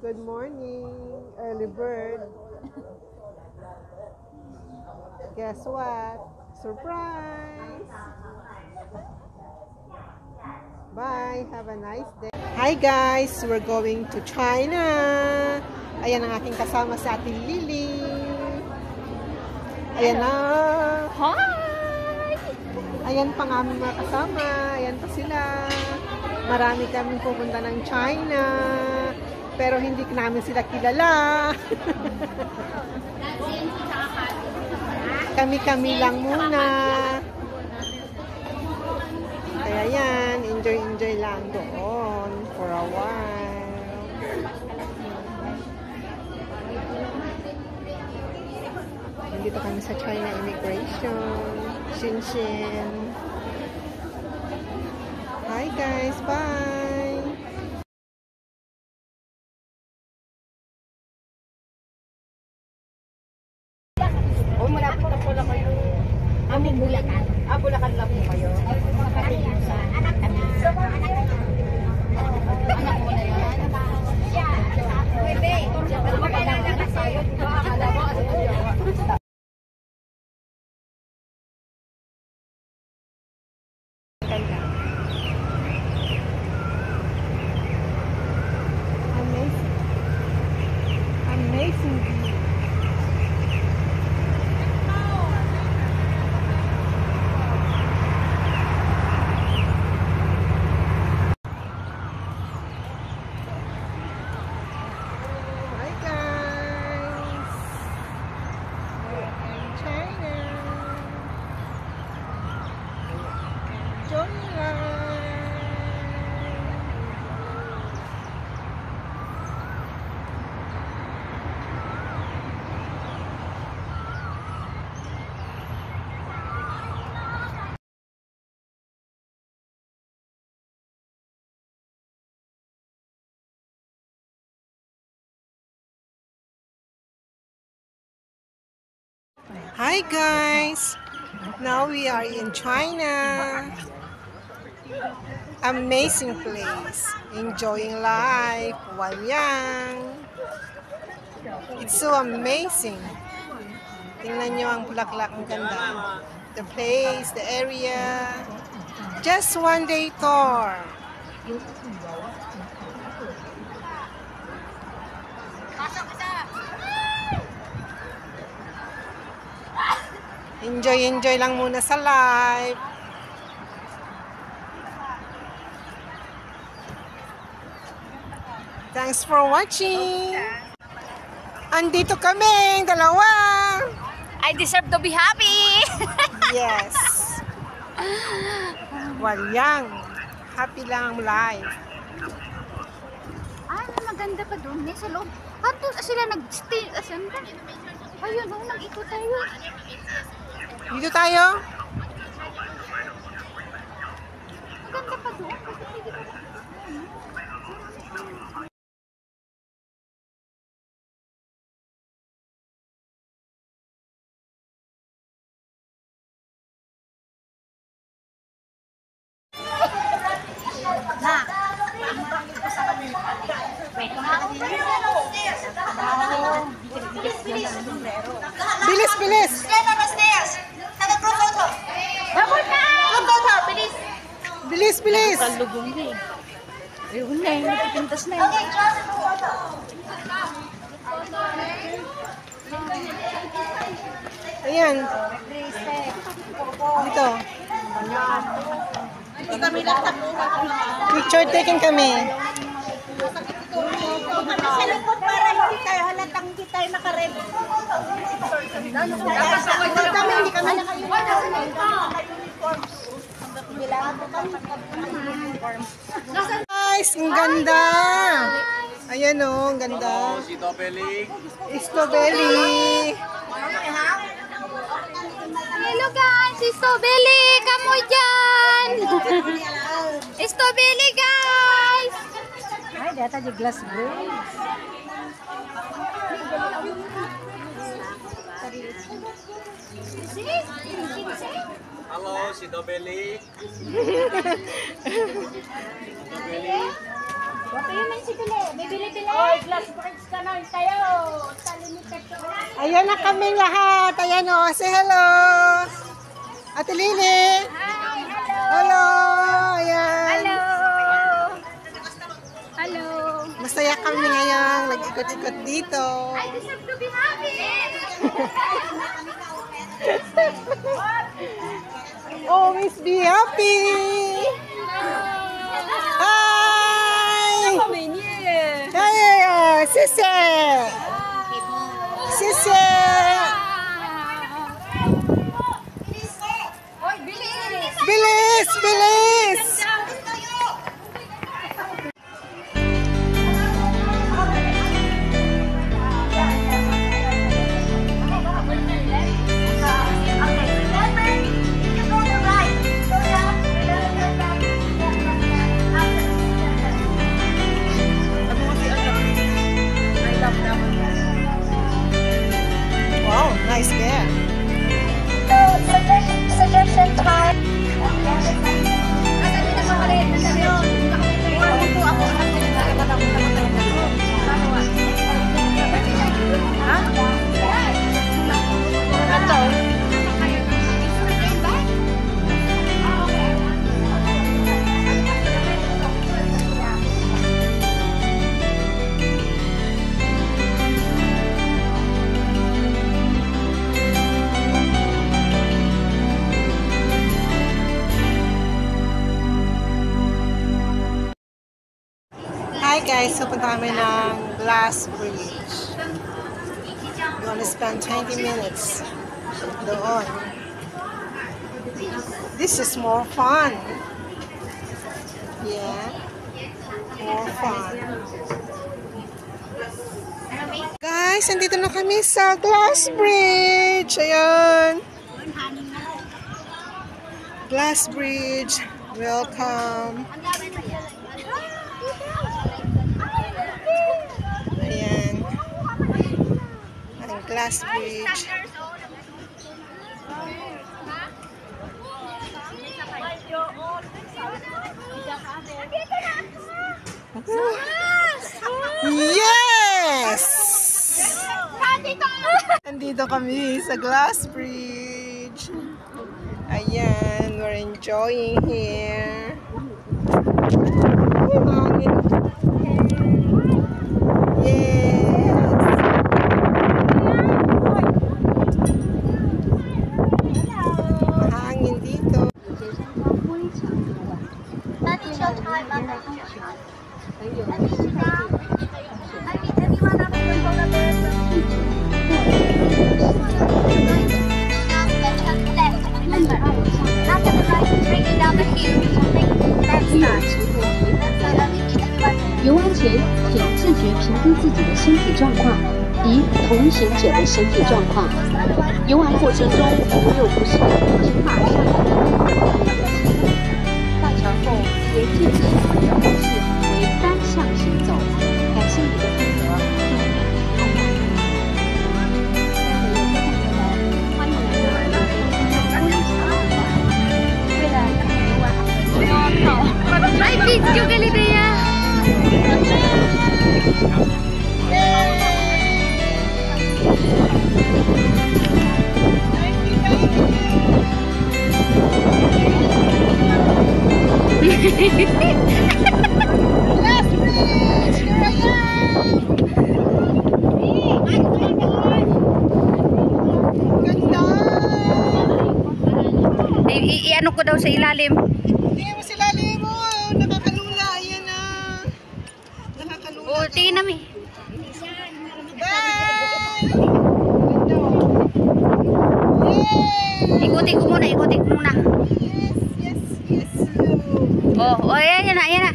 Good morning, early bird. Guess what? Surprise! Bye! Have a nice day. Hi guys! We're going to China. Ayan ang aking kasama sa ating Lily. Ayan na. Hi! Ayan pang aming mga kasama. Ayan pa sila. Marami kaming pupunta ng China. Pero hindi namin sila kilala. Kami-kami lang muna. Kaya yan, enjoy lang doon for a while. Nandito kami sa China Immigration. Shenzhen. Hi guys, bye! O, malapit na po lang kayo. Aming Bulacan. Bulacan lang po kayo. Anak kami. Anak mo na yan. Bebe, magpapalala na tayo. Diba? Akala mo, ano yun? Amazing view. Hi guys. We're in China. Enjoy life. Hi guys, now we are in China. Amazing place, enjoying life while young. It's so amazing. Tingnan nyo ang bulaklak, ang ganda. The place, the area. Just one day tour. Enjoy lang muna sa life. Thanks for watching. Andito kami, dalawa. I deserve to be happy. Yes. While young, happy lang ang life. Maganda pa doon sa loob. Pato sila nag-stay. Asan ka? Ayun, nag-ikot tayo. Dito tayo. Maganda pa doon. Bilis. Bilis. Kalugong na eh. Ayun na eh, nagpipintas na eh. Ayan. Dito. Picture taking kami. Sa likod para hindi tayo halatang hindi tayo naka-ready. Hindi kami naka-uniform. Guys, ang ganda. Ayan o, ang ganda. Strawberry. Hello guys, Stobeli, kamu dyan. Stobeli guys. Ay, data di glass grapes. Halo, si Dobeli. Dobeli. What Ayun na si Bile. May bili-bili. Oh, glass bridge ka na tayo. Sa limited ko. Ayan na kami lahat. Ayan o, say hello. Ate Lili. Hi, hello. Hello. Ayan. Hello. Hello. Masaya kami ngayon. Nag-ikot-ikot dito. I deserve to be happy. Always be happy. Hi. Hey, Sisi. Sisi. Oy, bilis. Bilis, bilis. Wow, nice there. Suggestion time. Hi guys, so punta kami ng Glass Bridge. We want to spend 20 minutes doon. This is more fun. Yeah, more fun. Guys, nandito na kami sa Glass Bridge. Ayan. Glass Bridge. Welcome. Ayan. Ang Glass Bridge. Yes! Nandito kami sa Glass Bridge. Ayan, we're enjoying here. Hangin. Yes! Hangin dito. After 游玩前，请自觉评估自己的身体状况及同行者的身体状况。游玩过程中如有不适，请马上到桥后沿禁止方式为单向行走。感谢你的配合。欢迎来到为了游玩，Ay, video kali dia. I-ano ko daw sa ilalim. Tingnan mo sila, Limo. Nakakalula. Ayan na. Nakakalula. Oh, tingin namin. Bye! Yay! Ikutin ko muna, ikutin ko muna. Yes, yes, yes. Oh, ayan na, ayan na.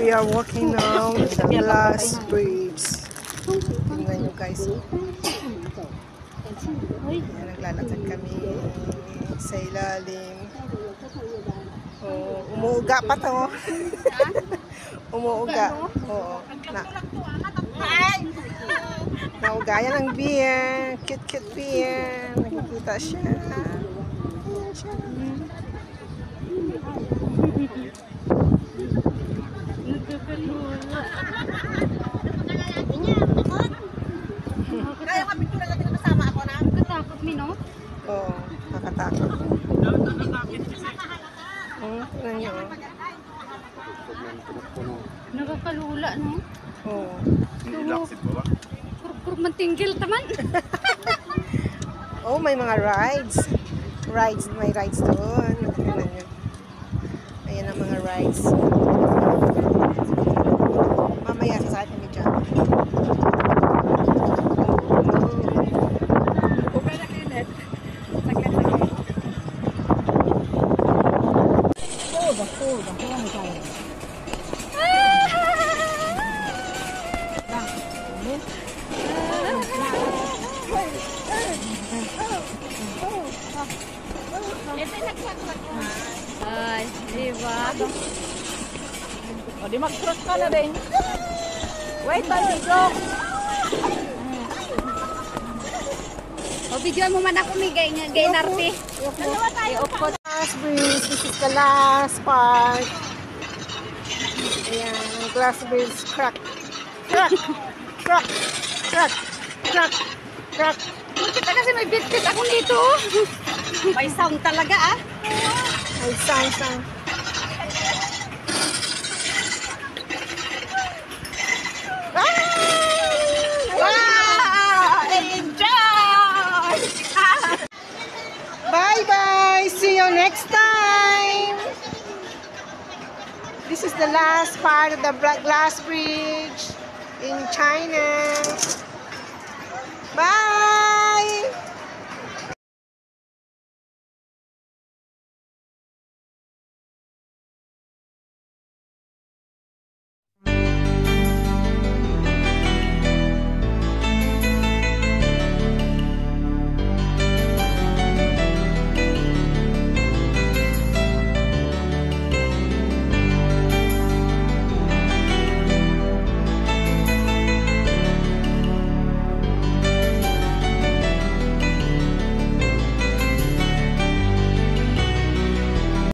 We are walking now the Glass Bridge. Tingnan nyo guys. Ayan, naglalakad kami sa ilalim. Oh, umuuga pa to. Umuuga. Oo. Nauga yan ang beer. Cute beer. Nakikita Bata siya. Ayan siya. Kaya kami ko lang kasama ako na. Nakatakot mi, no? Oo, nakatakot. Tingnan niyo. Nakakalula, no? Oo. Kurkur mantinggil taman. Oh, may mga rides. May rides doon. Tingnan niyo. Ayan ang mga rides. Mamaya sa atin ni John. Ay, diba? O, di mag-cross ka na din. Wait, Joke. O, videoan mo man ako, may gay narte. Dalawa tayo. Glass bridge. This is the last part. Ayan, ang glass bridge crack. Crack! Crack! Crack! Crack! Crack! Kita kasi may bit-bit ako dito. May sound talaga ah. Ay, sound. Wow! Enjoy! Bye-bye! See you next time! This is the last part of the glass bridge in China. Bye!